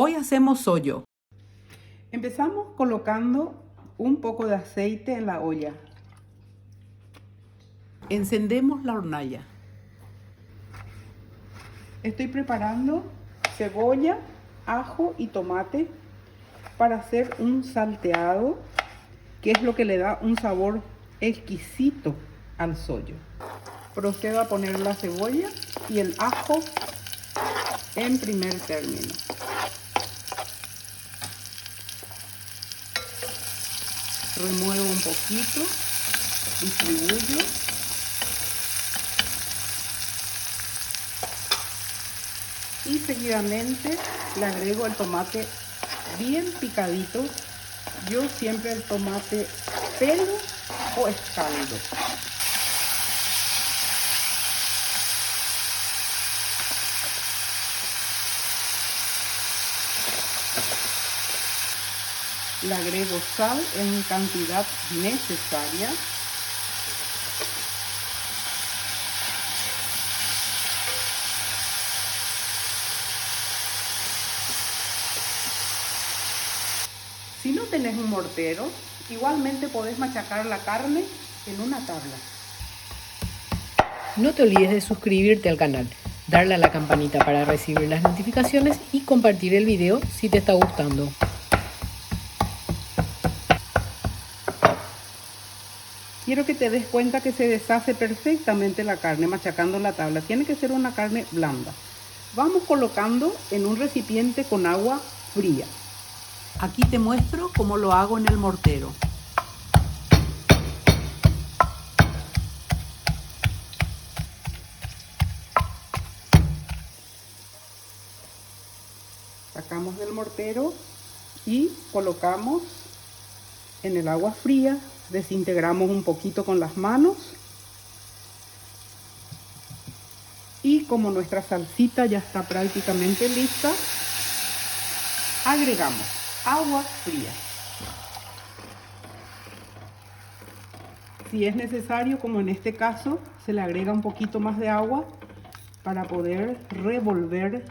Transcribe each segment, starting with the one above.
Hoy hacemos sollo. Empezamos colocando un poco de aceite en la olla. Encendemos la hornalla. Estoy preparando cebolla, ajo y tomate para hacer un salteado, que es lo que le da un sabor exquisito al sollo. Procedo a poner la cebolla y el ajo en primer término. Remuevo un poquito, distribuyo. Y seguidamente le agrego el tomate bien picadito. Yo siempre el tomate pelo o escaldo. Le agrego sal en cantidad necesaria. Si no tenés un mortero, igualmente podés machacar la carne en una tabla. No te olvides de suscribirte al canal, darle a la campanita para recibir las notificaciones y compartir el video si te está gustando. Quiero que te des cuenta que se deshace perfectamente la carne machacando la tabla. Tiene que ser una carne blanda. Vamos colocando en un recipiente con agua fría. Aquí te muestro cómo lo hago en el mortero. Sacamos del mortero y colocamos en el agua fría. Desintegramos un poquito con las manos. Y como nuestra salsita ya está prácticamente lista, agregamos agua fría. Si es necesario, como en este caso, se le agrega un poquito más de agua para poder revolver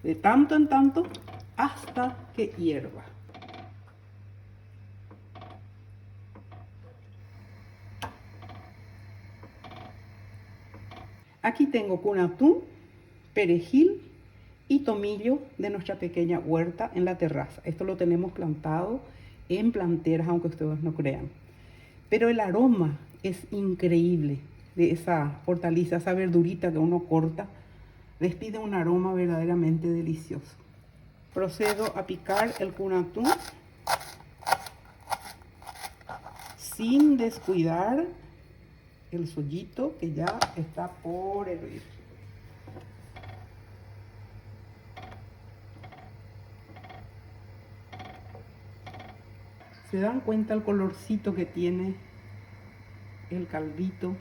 de tanto en tanto hasta que hierva. Aquí tengo con atún, perejil y tomillo de nuestra pequeña huerta en la terraza. Esto lo tenemos plantado en planteras, aunque ustedes no crean. Pero el aroma es increíble de esa hortaliza, esa verdurita que uno corta, despide un aroma verdaderamente delicioso. Procedo a picar el cunatún sin descuidar el sollito que ya está por hervir. ¿Se dan cuenta el colorcito que tiene el caldito?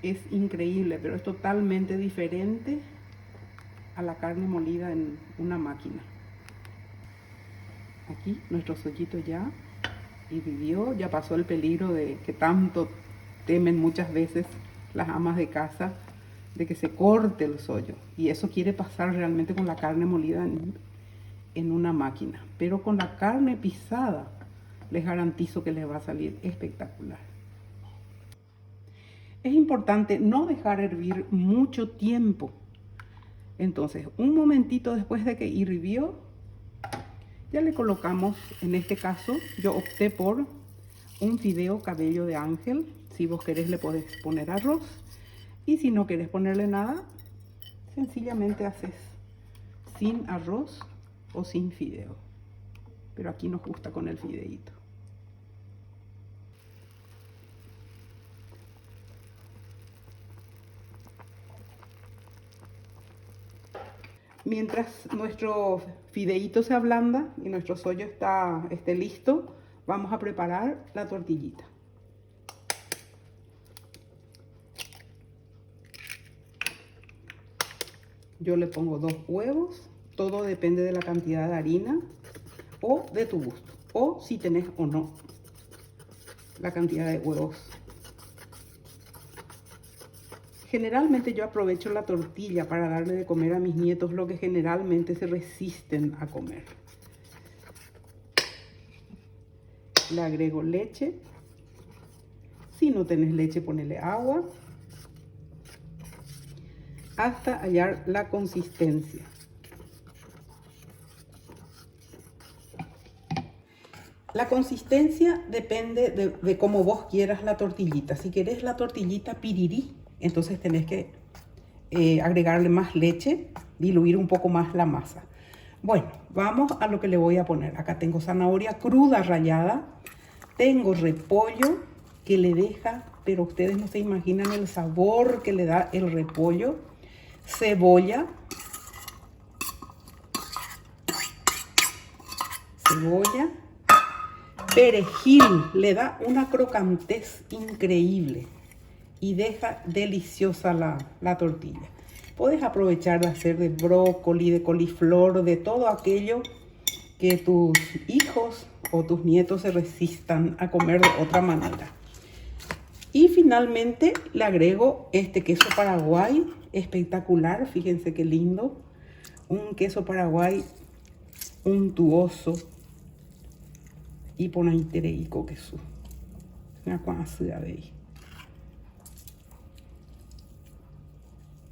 Es increíble, pero es totalmente diferente a la carne molida en una máquina. Aquí nuestro sollito ya hirvió, ya pasó el peligro de que tanto temen muchas veces las amas de casa, de que se corte el sollo. Y eso quiere pasar realmente con la carne molida en una máquina. Pero con la carne pisada, les garantizo que les va a salir espectacular. Es importante no dejar hervir mucho tiempo. Entonces, un momentito después de que hirvió, ya le colocamos, en este caso, yo opté por un fideo cabello de ángel. Si vos querés le podés poner arroz. Y si no querés ponerle nada, sencillamente haces sin arroz o sin fideo. Pero aquí nos gusta con el fideíto. Mientras nuestro fideíto se ablanda y nuestro sollo esté listo, vamos a preparar la tortillita. Yo le pongo 2 huevos, todo depende de la cantidad de harina o de tu gusto, o si tenés o no la cantidad de huevos Generalmente yo aprovecho la tortilla para darle de comer a mis nietos, lo que generalmente se resisten a comer. Le agrego leche. Si no tenés leche, ponele agua hasta hallar la consistencia. La consistencia depende de cómo vos quieras la tortillita. Si querés la tortillita pirirí, entonces tenés que agregarle más leche, diluir un poco más la masa. Bueno, vamos a lo que le voy a poner. Acá tengo zanahoria cruda rallada, tengo repollo que le deja, pero ustedes no se imaginan el sabor que le da el repollo, cebolla, perejil, le da una crocantez increíble y deja deliciosa la tortilla. Puedes aprovechar de hacer de brócoli, de coliflor, de todo aquello que tus hijos o tus nietos se resistan a comer de otra manera. Y finalmente le agrego este queso Paraguay, espectacular, fíjense qué lindo. Un queso Paraguay untuoso. Y por ahí tereico queso. Una cosa de ahí.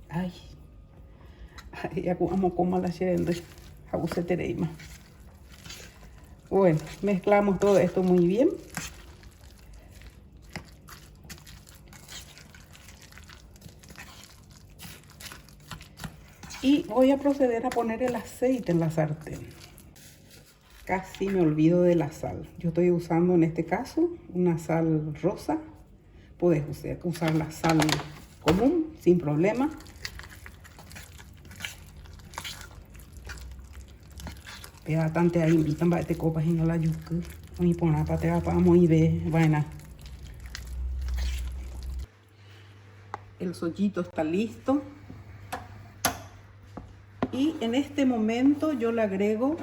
Ay, ya como como la xerende, abuse tereima. Bueno, mezclamos todo esto muy bien. Y voy a proceder a poner el aceite en la sartén. Casi me olvido de la sal. Yo estoy usando en este caso una sal rosa. Puedes usar la sal común sin problema. Pero bastante ahí invitan para este copa y no la yuca. Muy buena para te para muy bien. Buena. El sollito está listo. Y en este momento yo le agrego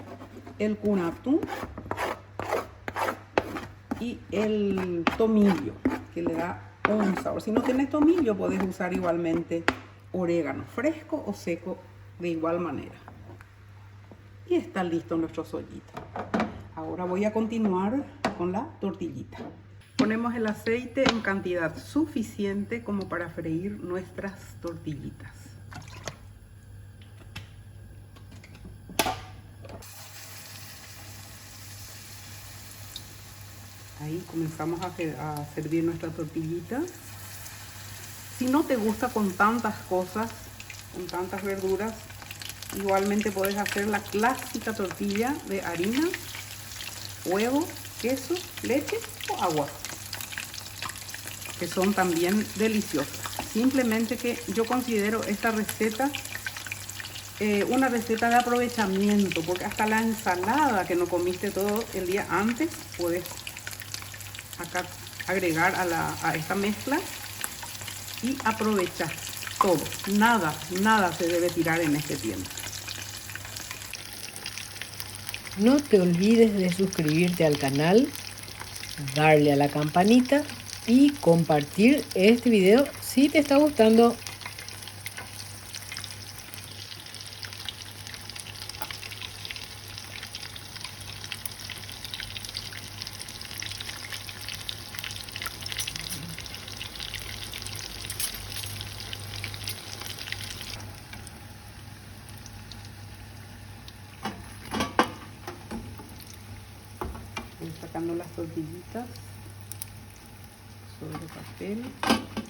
el cunatú y el tomillo, que le da un sabor. Si no tienes tomillo, puedes usar igualmente orégano fresco o seco de igual manera. Y está listo nuestro sollito. Ahora voy a continuar con la tortillita. Ponemos el aceite en cantidad suficiente como para freír nuestras tortillitas. Ahí comenzamos a servir nuestra tortillita. Si no te gusta con tantas cosas, con tantas verduras, igualmente puedes hacer la clásica tortilla de harina, huevo, queso, leche o agua, que son también deliciosas. Simplemente que yo considero esta receta una receta de aprovechamiento, porque hasta la ensalada que no comiste todo el día antes, puedes acá agregar a esta mezcla y aprovechar todo. Nada se debe tirar en este tiempo. No te olvides de suscribirte al canal, darle a la campanita y compartir este video si te está gustando. Voy sacando las tortillitas sobre el papel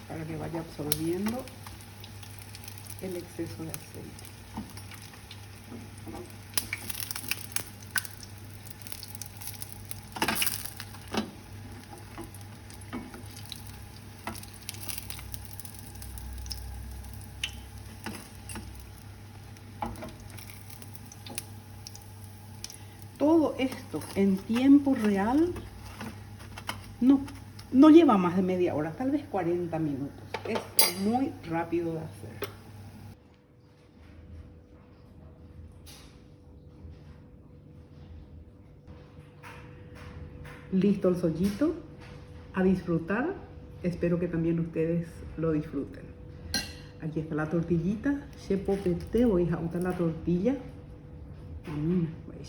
para que vaya absorbiendo el exceso de aceite. Todo esto en tiempo real no lleva más de media hora, tal vez 40 minutos. Es muy rápido de hacer. Listo el sollito. A disfrutar. Espero que también ustedes lo disfruten. aquí está la tortillita. Se popete, voy a usar la tortilla. Voy a